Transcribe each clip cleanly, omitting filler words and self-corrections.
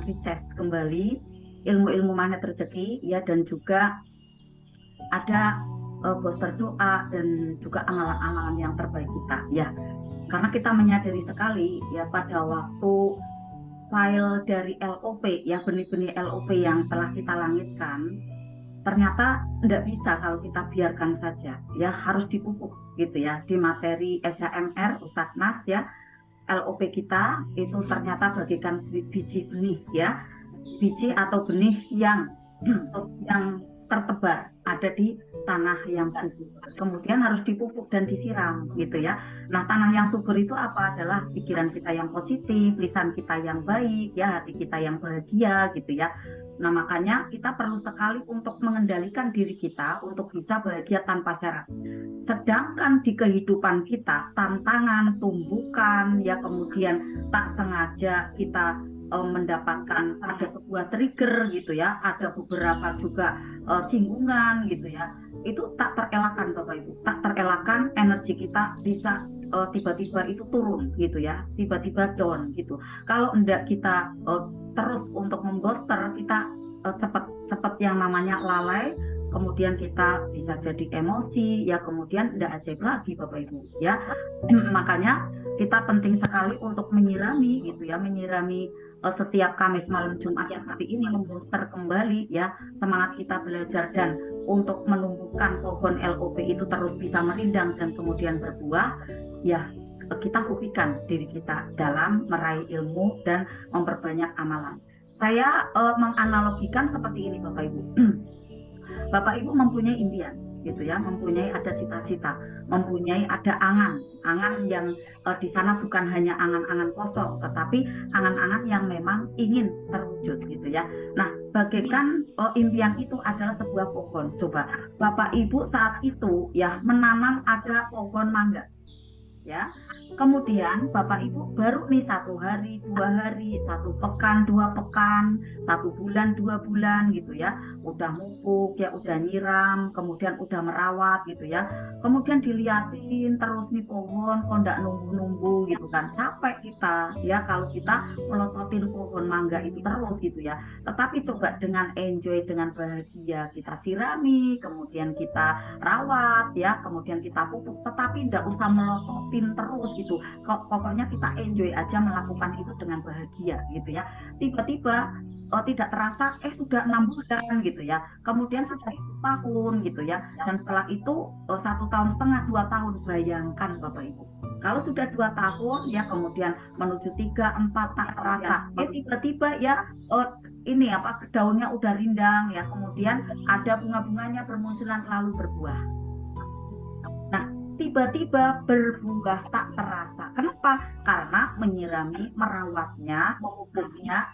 reches kembali ilmu-ilmu magnet rezeki ya, dan juga ada booster doa dan juga amalan-amalan yang terbaik kita ya. Karena kita menyadari sekali ya, pada waktu file dari LOP ya, benih-benih LOP yang telah kita langitkan, ternyata tidak bisa kalau kita biarkan saja ya, harus dipupuk gitu ya, di materi SHMR Ustadz Nas ya. LOP kita itu ternyata bagikan biji benih ya, biji atau benih yang tertebar ada di tanah yang subur, kemudian harus dipupuk dan disiram gitu ya. Nah, tanah yang subur itu apa? Adalah pikiran kita yang positif, lisan kita yang baik ya, hati kita yang bahagia gitu ya. Nah, makanya kita perlu sekali untuk mengendalikan diri kita untuk bisa bahagia tanpa syarat. Sedangkan di kehidupan kita, tantangan, tumbukan ya, kemudian tak sengaja kita mendapatkan ada sebuah trigger gitu ya, ada beberapa juga singgungan gitu ya, itu tak terelakkan Bapak Ibu, tak terelakkan energi kita bisa tiba-tiba itu turun gitu ya, tiba-tiba down gitu. Kalau enggak kita terus untuk membooster, kita cepat yang namanya lalai, kemudian kita bisa jadi emosi ya, kemudian enggak ajaib lagi Bapak Ibu ya. Makanya kita penting sekali untuk menyirami gitu ya, menyirami setiap Kamis malam Jumat seperti ini, membooster kembali ya semangat kita belajar dan untuk menumbuhkan pohon LOP itu terus bisa merindang dan kemudian berbuah ya. Kita hobikan diri kita dalam meraih ilmu dan memperbanyak amalan. Saya menganalogikan seperti ini Bapak Ibu. Bapak Ibu mempunyai impian gitu ya, mempunyai ada cita-cita, mempunyai ada angan yang di sana bukan hanya angan-angan kosong, tetapi angan-angan yang memang ingin terwujud gitu ya. Nah, bagaikan impian itu adalah sebuah pohon. Coba Bapak Ibu saat itu ya menanam ada pohon mangga ya, kemudian Bapak Ibu baru nih 1 hari, 2 hari, 1 pekan, 2 pekan, 1 bulan, 2 bulan gitu ya, udah mupuk ya, udah nyiram, kemudian udah merawat gitu ya, kemudian diliatin terus nih pohon kok nggak numbuh-numbuh gitu kan, capek kita ya kalau kita melototin pohon mangga itu terus gitu ya. Tetapi coba dengan enjoy, dengan bahagia kita sirami, kemudian kita rawat ya, kemudian kita pupuk, tetapi nggak usah melototin terus gitu. Pokoknya kita enjoy aja melakukan itu dengan bahagia gitu ya. Tiba-tiba tidak terasa sudah 6 bulan gitu ya, kemudian sudah 1 tahun gitu ya, dan setelah itu 1,5 tahun, 2 tahun. Bayangkan Bapak Ibu, kalau sudah 2 tahun ya, kemudian menuju 3, 4 tak terasa tiba-tiba ya ini apa, daunnya udah rindang ya, kemudian ada bunga-bunganya bermunculan lalu berbuah. Nah, tiba-tiba berbuah tak terasa. Kenapa? Karena menyirami, merawatnya, memupuknya,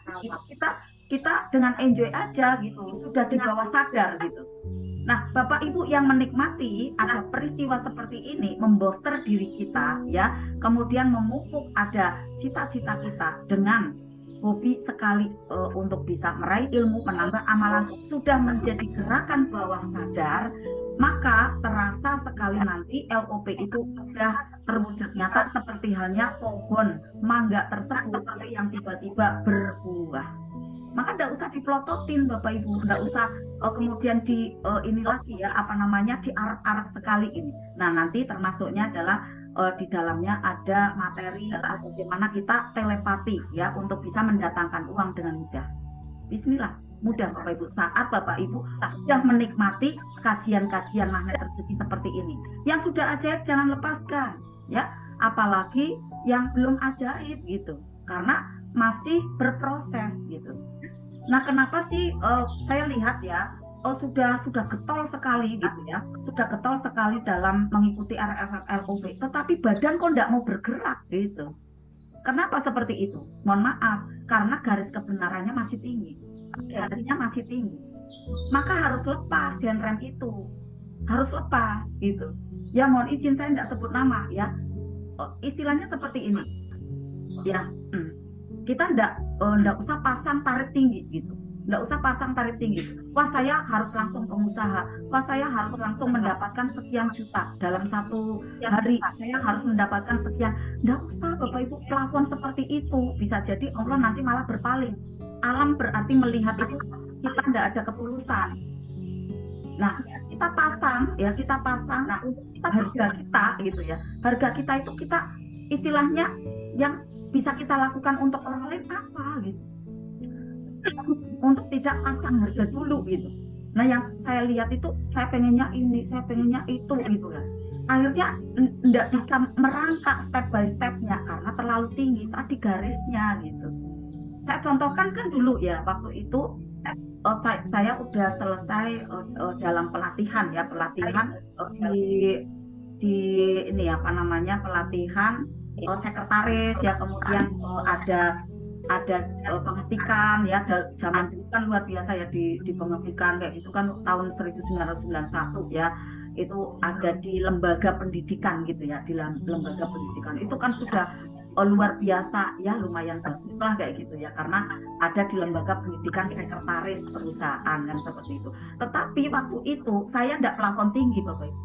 kita dengan enjoy aja gitu, sudah di bawah sadar gitu. Nah, Bapak Ibu yang menikmati ada peristiwa seperti ini, membooster diri kita ya, kemudian memupuk ada cita-cita kita dengan hobi sekali untuk bisa meraih ilmu, menambah amalan, sudah menjadi gerakan bawah sadar, maka terasa sekali nanti LOP itu sudah terwujud nyata seperti halnya pohon mangga tersebut yang tiba-tiba berbuah. Maka tidak usah dipelototin Bapak Ibu, tidak usah kemudian di ini lagi ya, apa namanya, diarak-arak sekali ini. Nah, nanti termasuknya adalah di dalamnya ada materi bagaimana kita telepati ya untuk bisa mendatangkan uang dengan mudah. Bismillah, mudah Bapak Ibu. Saat Bapak Ibu sudah menikmati kajian-kajian magnet rezeki seperti ini, yang sudah ajaib jangan lepaskan ya, apalagi yang belum ajaib gitu, karena masih berproses gitu. Nah, kenapa sih saya lihat ya, sudah getol sekali gitu ya, sudah getol sekali dalam mengikuti LOP, tetapi badan kok nggak mau bergerak gitu. Kenapa seperti itu? Mohon maaf, karena garis kebenarannya masih tinggi, garisnya masih tinggi, maka harus lepas hand rem itu, harus lepas gitu. Ya, mohon izin saya nggak sebut nama ya, istilahnya seperti ini ya. Kita nggak usah pasang tarif tinggi gitu, nggak usah pasang tarif tinggi. Wah, saya harus langsung pengusaha, wah saya harus langsung mendapatkan sekian juta dalam 1 hari, saya harus mendapatkan sekian. Nggak usah Bapak Ibu plafon seperti itu, bisa jadi Allah nanti malah berpaling alam berarti melihat itu kita tidak ada ketulusan. Nah, kita pasang nah, harga kita gitu ya. Harga kita itu kita istilahnya yang bisa kita lakukan untuk orang lain apa gitu. Untuk tidak pasang harga dulu gitu. Nah, yang saya lihat itu saya pengennya ini, saya pengennya itu gitu ya. Akhirnya tidak bisa merangkak step by stepnya karena terlalu tinggi tadi garisnya gitu. Saya contohkan kan dulu ya, waktu itu saya udah selesai dalam pelatihan di ini apa namanya pelatihan sekretaris ya, kemudian ada pengetikan ya, zaman dulu kan luar biasa ya di pengetikan kayak gitu kan, tahun 1991 ya, itu ada di lembaga pendidikan gitu ya, di lembaga pendidikan itu kan sudah luar biasa ya, lumayan bagus lah kayak gitu ya, karena ada di lembaga pendidikan sekretaris perusahaan kan seperti itu. Tetapi waktu itu saya tidak plafon tinggi Bapak Ibu.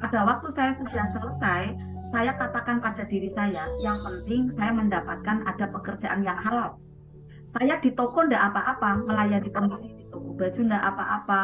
Pada waktu saya sudah selesai, saya katakan pada diri saya, yang penting saya mendapatkan ada pekerjaan yang halal. Saya di toko tidak apa-apa, melayani pembeli di toko baju tidak apa-apa.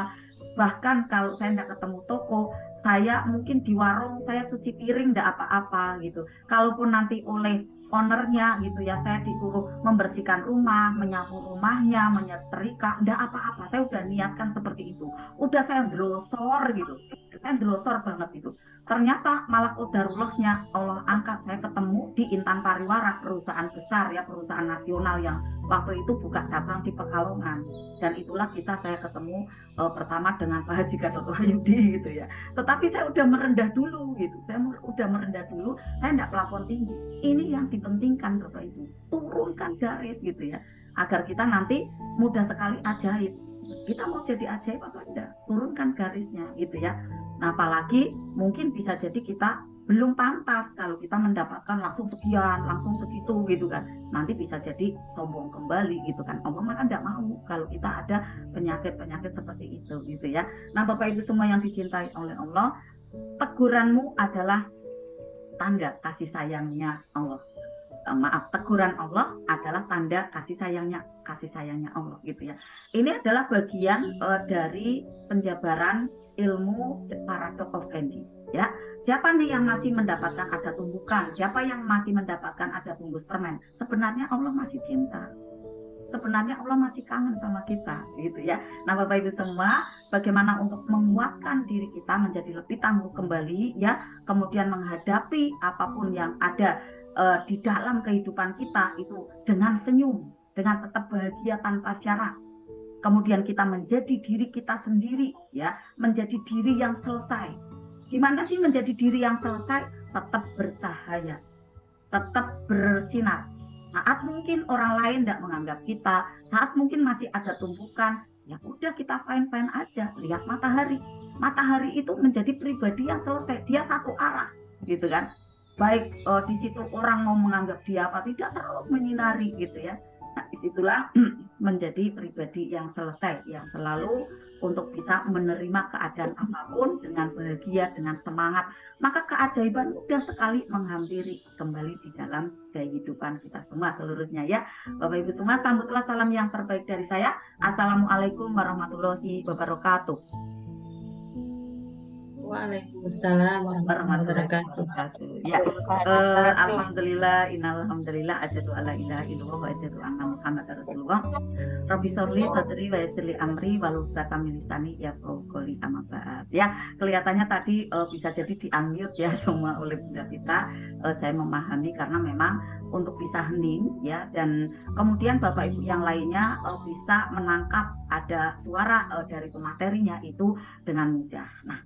Bahkan kalau saya tidak ketemu toko, saya mungkin di warung saya cuci piring tidak apa-apa gitu. Kalaupun nanti oleh ownernya gitu ya, saya disuruh membersihkan rumah, menyapu rumahnya, menyetrika, tidak apa-apa. Saya udah niatkan seperti itu. Udah saya drosor gitu. Saya drosor banget itu. Ternyata malah qadarullahnya Allah angkat, saya ketemu di Intan Pariwara, perusahaan besar ya, perusahaan nasional yang waktu itu buka cabang di Pekalongan. Dan itulah kisah saya ketemu pertama dengan Pak Haji Gatot Wahyudi gitu ya. Tetapi saya udah merendah dulu gitu. Saya udah merendah dulu, saya tidak plafon tinggi. Ini yang dipentingkan Bapak Ibu. Turunkan garis gitu ya. Agar kita nanti mudah sekali ajaib. Kita mau jadi ajaib atau enggak? Turunkan garisnya gitu ya. Nah, apalagi mungkin bisa jadi kita belum pantas kalau kita mendapatkan langsung sekian, langsung segitu gitu kan. Nanti bisa jadi sombong kembali gitu kan. Allah mah kan tidak mau kalau kita ada penyakit-penyakit seperti itu gitu ya. Nah, Bapak Ibu semua yang dicintai oleh Allah, teguranmu adalah tanda kasih sayangnya Allah. Teguran Allah adalah tanda kasih sayangnya Allah gitu ya. Ini adalah bagian dari penjabaran ilmu Paradox of Candy ya. Siapa nih yang masih mendapatkan ada tumbukan? Siapa yang masih mendapatkan ada bungkus permen? Sebenarnya Allah masih cinta. Sebenarnya Allah masih kangen sama kita gitu ya. Nah, Bapak Ibu semua, bagaimana untuk menguatkan diri kita menjadi lebih tangguh kembali ya, kemudian menghadapi apapun yang ada di dalam kehidupan kita itu dengan senyum, dengan tetap bahagia tanpa syarat. Kemudian kita menjadi diri kita sendiri ya, menjadi diri yang selesai. Gimana sih menjadi diri yang selesai? Tetap bercahaya, tetap bersinar. Saat mungkin orang lain tidak menganggap kita, saat mungkin masih ada tumpukan, ya udah kita fine-fine aja. Lihat matahari. Matahari itu menjadi pribadi yang selesai, dia satu arah gitu kan. Baik di situ orang mau menganggap dia apa tidak, terus menyinari gitu ya. Nah, disitulah menjadi pribadi yang selesai, yang selalu untuk bisa menerima keadaan apapun dengan bahagia, dengan semangat. Maka keajaiban mudah sekali menghampiri kembali di dalam kehidupan kita semua seluruhnya ya. Bapak Ibu semua, sambutlah salam yang terbaik dari saya. Assalamualaikum warahmatullahi wabarakatuh. Waalaikumsalam warahmatullahi wabarakatuh. Ya, alhamdulillah, innalhamdulillah, asyhadu alla ilaha illallah wa asyhadu anna muhammadar rasulullah. Rabbi sholli sadri wa yassir li amri wahlul 'uqdatam min lisani yafqahu qawli, amma ba'd. Ya, kelihatannya tadi bisa jadi di-unmute ya semua oleh Bunda Vita. Saya memahami karena memang untuk bisa hening ya, dan kemudian Bapak Ibu yang lainnya bisa menangkap ada suara dari pematerinya itu dengan mudah. Nah,